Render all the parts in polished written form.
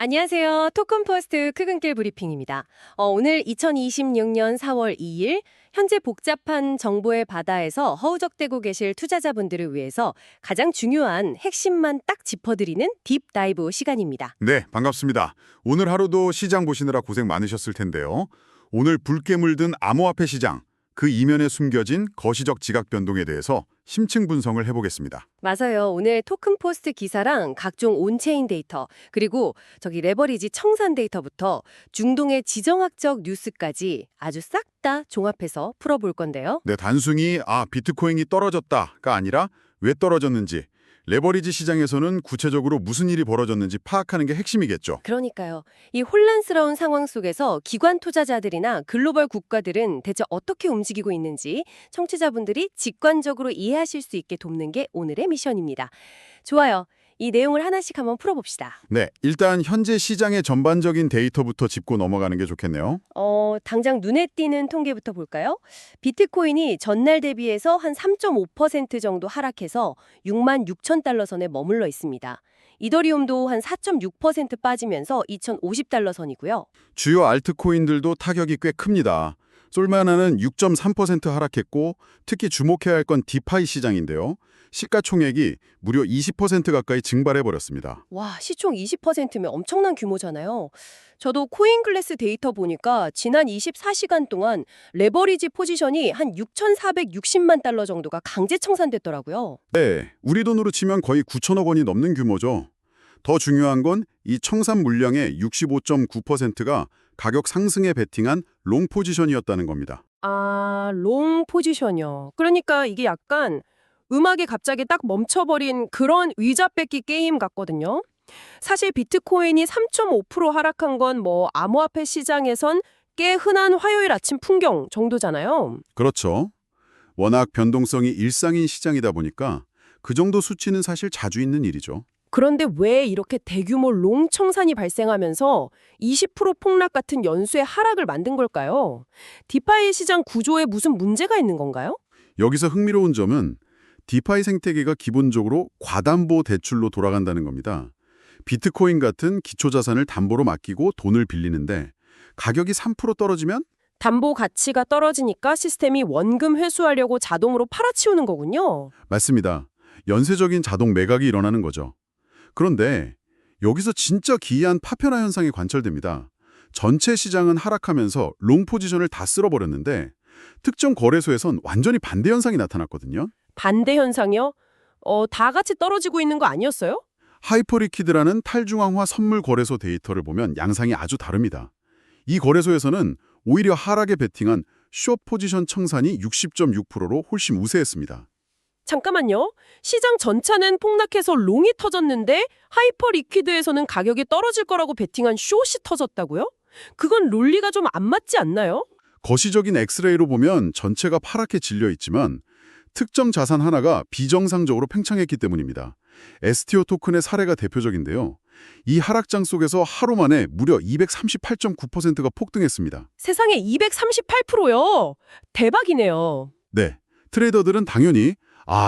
안녕하세요. 토큰포스트 크근길 브리핑입니다. 오늘 2026년 4월 2일 현재 복잡한 정보의 바다에서 허우적대고 계실 투자자분들을 위해서 가장 중요한 핵심만 딱 짚어드리는 딥다이브 시간입니다. 네, 반갑습니다. 오늘 하루도 시장 보시느라 고생 많으셨을 텐데요. 오늘 붉게 물든 암호화폐 시장, 그 이면에 숨겨진 거시적 지각 변동에 대해서 심층 분석을 해보겠습니다. 맞아요. 오늘 토큰포스트 기사랑 각종 온체인 데이터, 그리고 레버리지 청산 데이터부터 중동의 지정학적 뉴스까지 아주 싹 다 종합해서 풀어볼 건데요. 네, 단순히 비트코인이 떨어졌다가 아니라 왜 떨어졌는지, 레버리지 시장에서는 구체적으로 무슨 일이 벌어졌는지 파악하는 게 핵심이겠죠. 그러니까요. 이 혼란스러운 상황 속에서 기관 투자자들이나 글로벌 국가들은 대체 어떻게 움직이고 있는지 청취자분들이 직관적으로 이해하실 수 있게 돕는 게 오늘의 미션입니다. 좋아요. 이 내용을 하나씩 한번 풀어봅시다. 네, 일단 현재 시장의 전반적인 데이터부터 짚고 넘어가는 게 좋겠네요. 당장 눈에 띄는 통계부터 볼까요? 비트코인이 전날 대비해서 한 3.5% 정도 하락해서 6만 6천 달러 선에 머물러 있습니다. 이더리움도 한 4.6% 빠지면서 2,050달러 선이고요. 주요 알트코인들도 타격이 꽤 큽니다. 솔마나는 6.3% 하락했고 특히 주목해야 할 건 디파이 시장인데요. 시가총액이 무려 20% 가까이 증발해버렸습니다. 와, 시총 20%면 엄청난 규모잖아요. 저도 코인클래스 데이터 보니까 지난 24시간 동안 레버리지 포지션이 한 6,460만 달러 정도가 강제 청산됐더라고요. 네, 우리 돈으로 치면 거의 9천억 원이 넘는 규모죠. 더 중요한 건 이 청산 물량의 65.9%가 가격 상승에 베팅한 롱 포지션이었다는 겁니다. 롱 포지션이요. 그러니까 이게 약간 음악이 갑자기 딱 멈춰버린 그런 의자 뺏기 게임 같거든요. 사실 비트코인이 3.5% 하락한 건 암호화폐 시장에선 꽤 흔한 화요일 아침 풍경 정도잖아요. 그렇죠. 워낙 변동성이 일상인 시장이다 보니까 그 정도 수치는 사실 자주 있는 일이죠. 그런데 왜 이렇게 대규모 롱 청산이 발생하면서 20% 폭락 같은 연쇄 하락을 만든 걸까요? 디파이 시장 구조에 무슨 문제가 있는 건가요? 여기서 흥미로운 점은 디파이 생태계가 기본적으로 과담보 대출로 돌아간다는 겁니다. 비트코인 같은 기초자산을 담보로 맡기고 돈을 빌리는데 가격이 3% 떨어지면 담보 가치가 떨어지니까 시스템이 원금 회수하려고 자동으로 팔아치우는 거군요. 맞습니다. 연쇄적인 자동 매각이 일어나는 거죠. 그런데 여기서 진짜 기이한 파편화 현상이 관철됩니다. 전체 시장은 하락하면서 롱 포지션을 다 쓸어버렸는데 특정 거래소에선 완전히 반대 현상이 나타났거든요. 반대 현상이요? 다 같이 떨어지고 있는 거 아니었어요? 하이퍼리퀴드라는 탈중앙화 선물 거래소 데이터를 보면 양상이 아주 다릅니다. 이 거래소에서는 오히려 하락에 베팅한 숏 포지션 청산이 60.6%로 훨씬 우세했습니다. 잠깐만요. 시장 전체는 폭락해서 롱이 터졌는데 하이퍼 리퀴드에서는 가격이 떨어질 거라고 베팅한 숏이 터졌다고요? 그건 논리가 좀 안 맞지 않나요? 거시적인 엑스레이로 보면 전체가 파랗게 질려 있지만 특정 자산 하나가 비정상적으로 팽창했기 때문입니다. STO 토큰의 사례가 대표적인데요. 이 하락장 속에서 하루 만에 무려 238.9%가 폭등했습니다. 세상에 238%요. 대박이네요. 네, 트레이더들은 당연히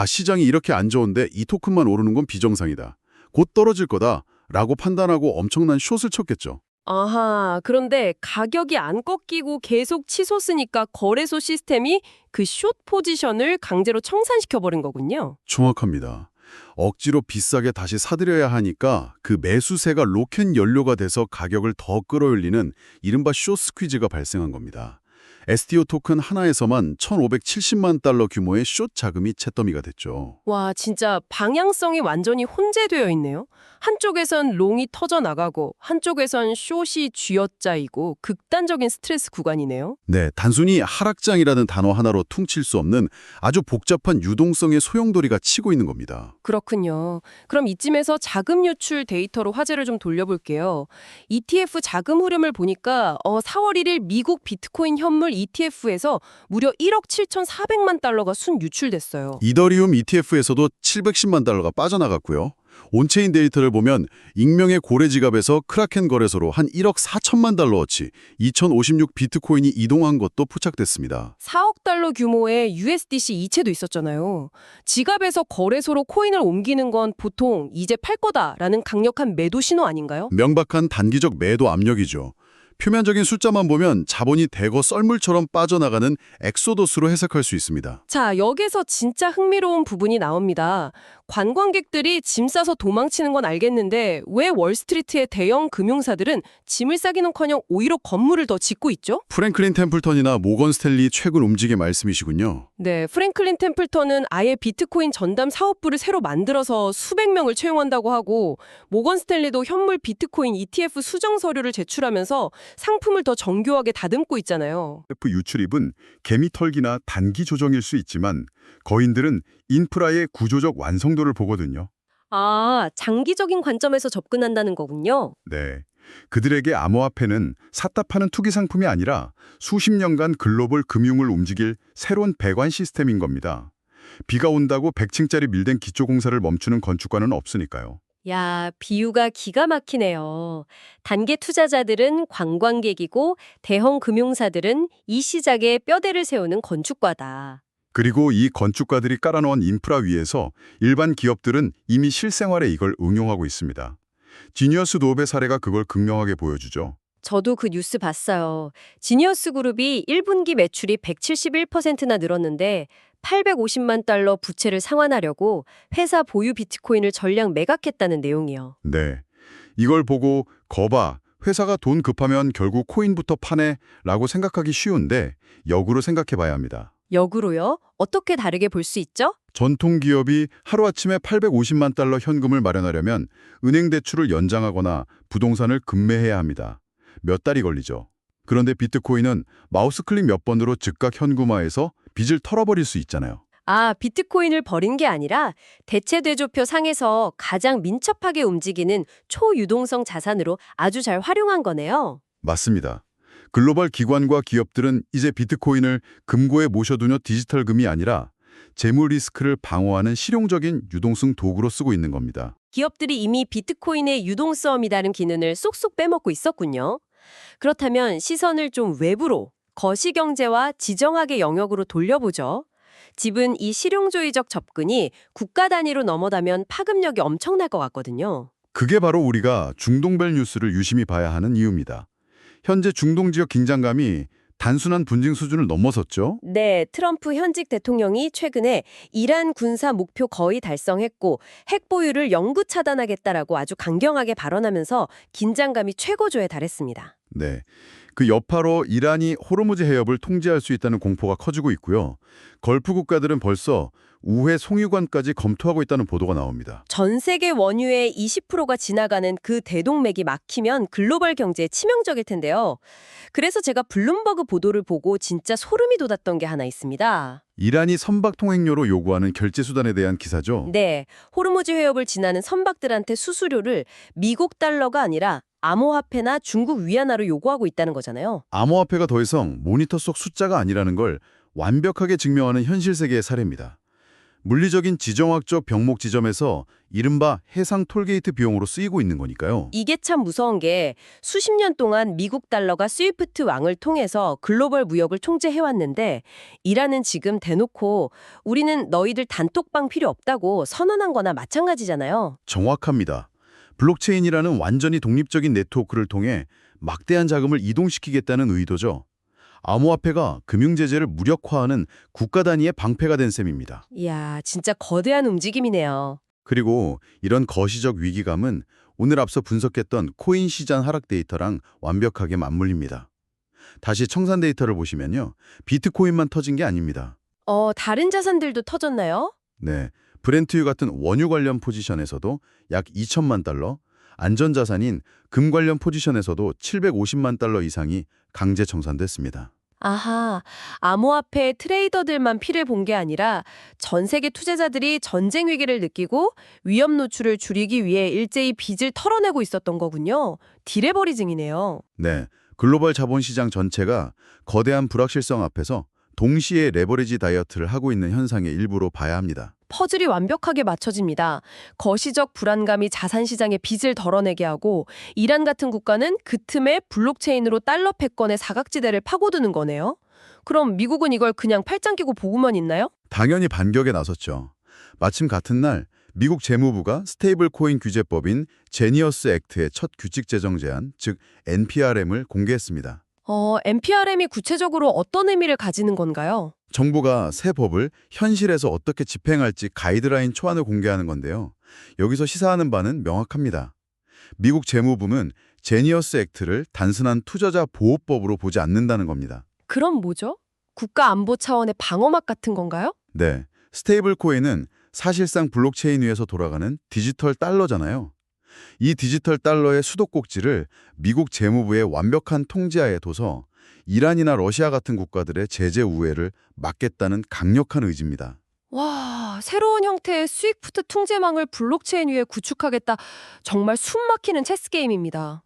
시장이 이렇게 안 좋은데 이 토큰만 오르는 건 비정상이다. 곧 떨어질 거다 라고 판단하고 엄청난 숏을 쳤겠죠. 아하, 그런데 가격이 안 꺾이고 계속 치솟으니까 거래소 시스템이 그 숏 포지션을 강제로 청산시켜버린 거군요. 정확합니다. 억지로 비싸게 다시 사들여야 하니까 그 매수세가 로켓 연료가 돼서 가격을 더 끌어올리는 이른바 숏 스퀴즈가 발생한 겁니다. STO 토큰 하나에서만 1,570만 달러 규모의 숏 자금이 잿더미가 됐죠. 와, 진짜 방향성이 완전히 혼재되어 있네요. 한쪽에선 롱이 터져나가고 한쪽에선 숏이 쥐어짜이고 극단적인 스트레스 구간이네요. 네, 단순히 하락장이라는 단어 하나로 퉁칠 수 없는 아주 복잡한 유동성의 소용돌이가 치고 있는 겁니다. 그렇군요. 그럼 이쯤에서 자금 유출 데이터로 화제를 좀 돌려볼게요. ETF 자금 흐름을 보니까 4월 1일 미국 비트코인 현물 ETF에서 무려 1억 7,400만 달러가 순 유출됐어요. 이더리움 ETF에서도 710만 달러가 빠져나갔고요. 온체인 데이터를 보면 익명의 고래 지갑에서 크라켄 거래소로 한 1억 4천만 달러어치 2056 비트코인이 이동한 것도 포착됐습니다. 4억 달러 규모의 USDC 이체도 있었잖아요. 지갑에서 거래소로 코인을 옮기는 건 보통 이제 팔 거다라는 강력한 매도 신호 아닌가요? 명백한 단기적 매도 압력이죠. 표면적인 숫자만 보면 자본이 대거 썰물처럼 빠져나가는 엑소더스로 해석할 수 있습니다. 자, 여기서 진짜 흥미로운 부분이 나옵니다. 관광객들이 짐 싸서 도망치는 건 알겠는데 왜 월스트리트의 대형 금융사들은 짐을 싸기는커녕 오히려 건물을 더 짓고 있죠? 프랭클린 템플턴이나 모건 스탠리 최근 움직임 말씀이시군요. 네, 프랭클린 템플턴은 아예 비트코인 전담 사업부를 새로 만들어서 수백 명을 채용한다고 하고 모건 스탠리도 현물 비트코인 ETF 수정 서류를 제출하면서 상품을 더 정교하게 다듬고 있잖아요. ETF 유출입은 개미털기나 단기 조정일 수 있지만 거인들은 인프라의 구조적 완성도를 보거든요. 아, 장기적인 관점에서 접근한다는 거군요. 네. 그들에게 암호화폐는 샀다 파는 투기 상품이 아니라 수십 년간 글로벌 금융을 움직일 새로운 배관 시스템인 겁니다. 비가 온다고 100층짜리 밀된 기초공사를 멈추는 건축가는 없으니까요. 야, 비유가 기가 막히네요. 단기 투자자들은 관광객이고 대형 금융사들은 이 시장에 뼈대를 세우는 건축과다. 그리고 이 건축가들이 깔아놓은 인프라 위에서 일반 기업들은 이미 실생활에 이걸 응용하고 있습니다. 지니어스 도업의 사례가 그걸 극명하게 보여주죠. 저도 그 뉴스 봤어요. 지니어스 그룹이 1분기 매출이 171%나 늘었는데 850만 달러 부채를 상환하려고 회사 보유 비트코인을 전량 매각했다는 내용이요. 네. 이걸 보고 거봐, 회사가 돈 급하면 결국 코인부터 파네 라고 생각하기 쉬운데 역으로 생각해 봐야 합니다. 역으로요? 어떻게 다르게 볼 수 있죠? 전통 기업이 하루아침에 850만 달러 현금을 마련하려면 은행 대출을 연장하거나 부동산을 급매해야 합니다. 몇 달이 걸리죠. 그런데 비트코인은 마우스 클릭 몇 번으로 즉각 현금화해서 빚을 털어버릴 수 있잖아요. 아, 비트코인을 버린 게 아니라 대체 대조표 상에서 가장 민첩하게 움직이는 초유동성 자산으로 아주 잘 활용한 거네요. 맞습니다. 글로벌 기관과 기업들은 이제 비트코인을 금고에 모셔두는 디지털 금이 아니라 재무 리스크를 방어하는 실용적인 유동성 도구로 쓰고 있는 겁니다. 기업들이 이미 비트코인의 유동성이라는 기능을 쏙쏙 빼먹고 있었군요. 그렇다면 시선을 좀 외부로, 거시경제와 지정학의 영역으로 돌려보죠. 집은 이 실용주의적 접근이 국가 단위로 넘어가면 파급력이 엄청날 것 같거든요. 그게 바로 우리가 중동별 뉴스를 유심히 봐야 하는 이유입니다. 현재 중동 지역 긴장감이 단순한 분쟁 수준을 넘어섰죠. 네, 트럼프 현직 대통령이 최근에 이란 군사 목표 거의 달성했고 핵 보유를 영구 차단하겠다라고 아주 강경하게 발언하면서 긴장감이 최고조에 달했습니다. 네. 그 여파로 이란이 호르무즈 해협을 통제할 수 있다는 공포가 커지고 있고요. 걸프 국가들은 벌써 우회 송유관까지 검토하고 있다는 보도가 나옵니다. 전 세계 원유의 20%가 지나가는 그 대동맥이 막히면 글로벌 경제에 치명적일 텐데요. 그래서 제가 블룸버그 보도를 보고 진짜 소름이 돋았던 게 하나 있습니다. 이란이 선박 통행료로 요구하는 결제 수단에 대한 기사죠. 네, 호르무즈 해협을 지나는 선박들한테 수수료를 미국 달러가 아니라 암호화폐나 중국 위안화로 요구하고 있다는 거잖아요. 암호화폐가 더 이상 모니터 속 숫자가 아니라는 걸 완벽하게 증명하는 현실 세계의 사례입니다. 물리적인 지정학적 병목 지점에서 이른바 해상 톨게이트 비용으로 쓰이고 있는 거니까요. 이게 참 무서운 게 수십 년 동안 미국 달러가 스위프트 왕을 통해서 글로벌 무역을 통제해왔는데 이란은 지금 대놓고 우리는 너희들 단톡방 필요 없다고 선언한 거나 마찬가지잖아요. 정확합니다. 블록체인이라는 완전히 독립적인 네트워크를 통해 막대한 자금을 이동시키겠다는 의도죠. 암호화폐가 금융제재를 무력화하는 국가 단위의 방패가 된 셈입니다. 이야, 진짜 거대한 움직임이네요. 그리고 이런 거시적 위기감은 오늘 앞서 분석했던 코인 시장 하락 데이터랑 완벽하게 맞물립니다. 다시 청산 데이터를 보시면요. 비트코인만 터진 게 아닙니다. 다른 자산들도 터졌나요? 네, 브렌트유 같은 원유 관련 포지션에서도 약 2천만 달러, 안전자산인 금 관련 포지션에서도 750만 달러 이상이 강제 청산됐습니다. 아하, 암호화폐 트레이더들만 피를 본 게 아니라 전 세계 투자자들이 전쟁 위기를 느끼고 위험 노출을 줄이기 위해 일제히 빚을 털어내고 있었던 거군요. 디레버리징이네요. 네, 글로벌 자본시장 전체가 거대한 불확실성 앞에서 동시에 레버리지 다이어트를 하고 있는 현상의 일부로 봐야 합니다. 퍼즐이 완벽하게 맞춰집니다. 거시적 불안감이 자산 시장의 빚을 덜어내게 하고 이란 같은 국가는 그 틈에 블록체인으로 달러 패권의 사각지대를 파고드는 거네요. 그럼 미국은 이걸 그냥 팔짱 끼고 보고만 있나요? 당연히 반격에 나섰죠. 마침 같은 날 미국 재무부가 스테이블 코인 규제법인 제니어스 액트의 첫 규칙 제정 제안, 즉 NPRM을 공개했습니다. NPRM이 구체적으로 어떤 의미를 가지는 건가요? 정부가 새 법을 현실에서 어떻게 집행할지 가이드라인 초안을 공개하는 건데요. 여기서 시사하는 바는 명확합니다. 미국 재무부는 제니어스 액트를 단순한 투자자 보호법으로 보지 않는다는 겁니다. 그럼 뭐죠? 국가 안보 차원의 방어막 같은 건가요? 네, 스테이블 코인은 사실상 블록체인 위에서 돌아가는 디지털 달러잖아요. 이 디지털 달러의 수도꼭지를 미국 재무부의 완벽한 통제하에 둬서 이란이나 러시아 같은 국가들의 제재 우회를 막겠다는 강력한 의지입니다. 와, 새로운 형태의 스위프트 통제망을 블록체인 위에 구축하겠다. 정말 숨막히는 체스 게임입니다.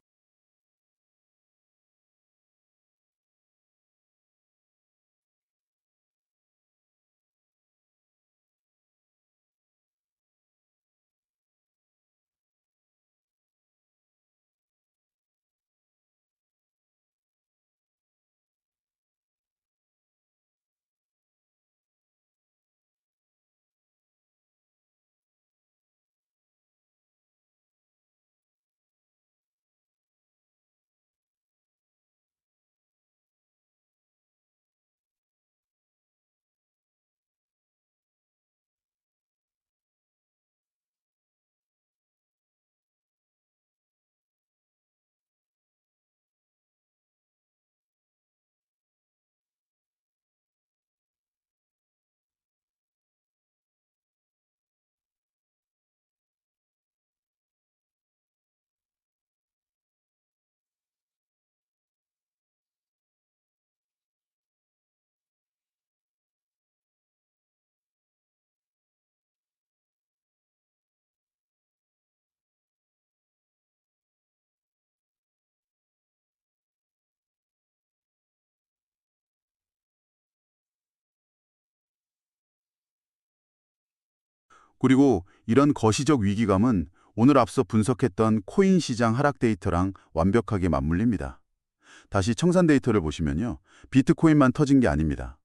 그리고 이런 거시적 위기감은 오늘 앞서 분석했던 코인 시장 하락 데이터랑 완벽하게 맞물립니다. 다시 청산 데이터를 보시면요. 비트코인만 터진 게 아닙니다.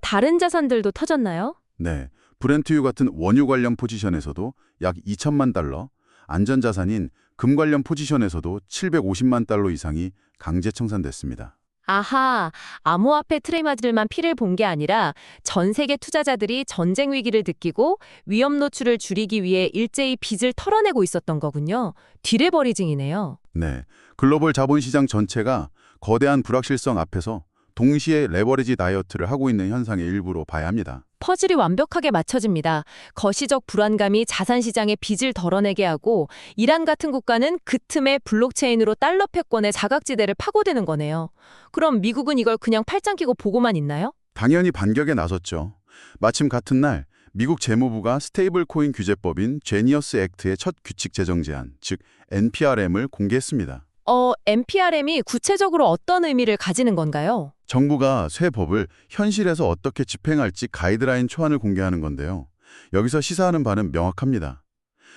다른 자산들도 터졌나요? 네, 브렌트유 같은 원유 관련 포지션에서도 약 2천만 달러, 안전자산인 금 관련 포지션에서도 750만 달러 이상이 강제 청산됐습니다. 아하, 암호화폐 트레이더들만 피를 본 게 아니라 전 세계 투자자들이 전쟁 위기를 느끼고 위험 노출을 줄이기 위해 일제히 빚을 털어내고 있었던 거군요. 디레버리징이네요. 네, 글로벌 자본시장 전체가 거대한 불확실성 앞에서 동시에 레버리지 다이어트를 하고 있는 현상의 일부로 봐야 합니다. 퍼즐이 완벽하게 맞춰집니다. 거시적 불안감이 자산 시장의 빚을 덜어내게 하고 이란 같은 국가는 그 틈에 블록체인으로 달러 패권의 사각지대를 파고드는 거네요. 그럼 미국은 이걸 그냥 팔짱 끼고 보고만 있나요? 당연히 반격에 나섰죠. 마침 같은 날 미국 재무부가 스테이블 코인 규제법인 제니어스 액트의 첫 규칙 제정 제안, 즉 NPRM을 공개했습니다. NPRM이 구체적으로 어떤 의미를 가지는 건가요? 정부가 새 법을 현실에서 어떻게 집행할지 가이드라인 초안을 공개하는 건데요. 여기서 시사하는 바는 명확합니다.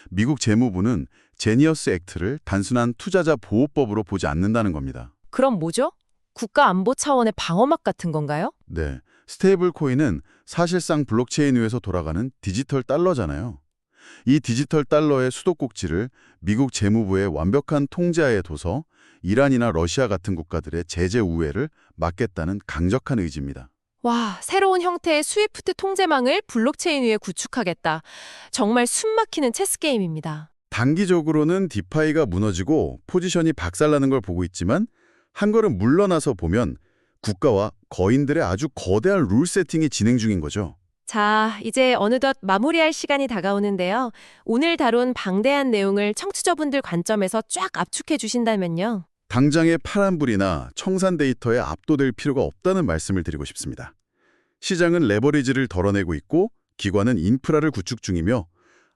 미국 재무부는 제니어스 액트를 단순한 투자자 보호법으로 보지 않는다는 겁니다. 그럼 뭐죠? 국가 안보 차원의 방어막 같은 건가요? 네, 스테이블 코인은 사실상 블록체인 위에서 돌아가는 디지털 달러잖아요. 이 디지털 달러의 수도꼭지를 미국 재무부의 완벽한 통제하에 둬서 이란이나 러시아 같은 국가들의 제재 우회를 막겠다는 강력한 의지입니다. 와, 새로운 형태의 스위프트 통제망을 블록체인 위에 구축하겠다. 정말 숨막히는 체스 게임입니다. 단기적으로는 디파이가 무너지고 포지션이 박살나는 걸 보고 있지만 한 걸음 물러나서 보면 국가와 거인들의 아주 거대한 룰 세팅이 진행 중인 거죠. 자, 이제 어느덧 마무리할 시간이 다가오는데요. 오늘 다룬 방대한 내용을 청취자분들 관점에서 쫙 압축해 주신다면요. 당장의 파란불이나 청산 데이터에 압도될 필요가 없다는 말씀을 드리고 싶습니다. 시장은 레버리지를 덜어내고 있고 기관은 인프라를 구축 중이며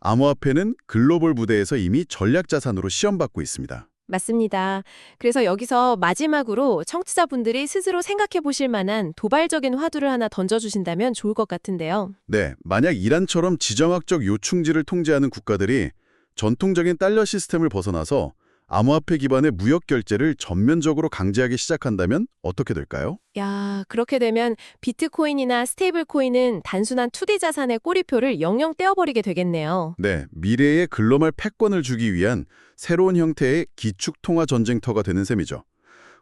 암호화폐는 글로벌 무대에서 이미 전략 자산으로 시험받고 있습니다. 맞습니다. 그래서 여기서 마지막으로 청취자분들이 스스로 생각해 보실 만한 도발적인 화두를 하나 던져주신다면 좋을 것 같은데요. 네, 만약 이란처럼 지정학적 요충지를 통제하는 국가들이 전통적인 달러 시스템을 벗어나서 암호화폐 기반의 무역 결제를 전면적으로 강제하기 시작한다면 어떻게 될까요? 야, 그렇게 되면 비트코인이나 스테이블 코인은 단순한 투기 자산의 꼬리표를 영영 떼어버리게 되겠네요. 네, 미래의 글로벌 패권을 주기 위한 새로운 형태의 기축통화 전쟁터가 되는 셈이죠.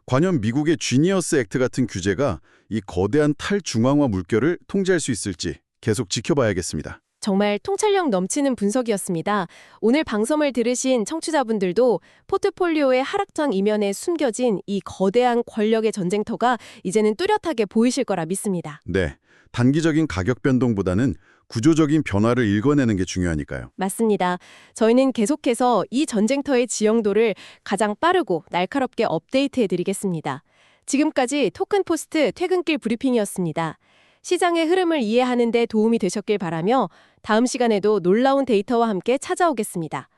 과연 미국의 지니어스 액트 같은 규제가 이 거대한 탈중앙화 물결을 통제할 수 있을지 계속 지켜봐야겠습니다. 정말 통찰력 넘치는 분석이었습니다. 오늘 방송을 들으신 청취자분들도 포트폴리오의 하락장 이면에 숨겨진 이 거대한 권력의 전쟁터가 이제는 뚜렷하게 보이실 거라 믿습니다. 네, 단기적인 가격 변동보다는 구조적인 변화를 읽어내는 게 중요하니까요. 맞습니다. 저희는 계속해서 이 전쟁터의 지형도를 가장 빠르고 날카롭게 업데이트해드리겠습니다. 지금까지 토큰포스트 퇴근길 브리핑이었습니다. 시장의 흐름을 이해하는 데 도움이 되셨길 바라며 다음 시간에도 놀라운 데이터와 함께 찾아오겠습니다.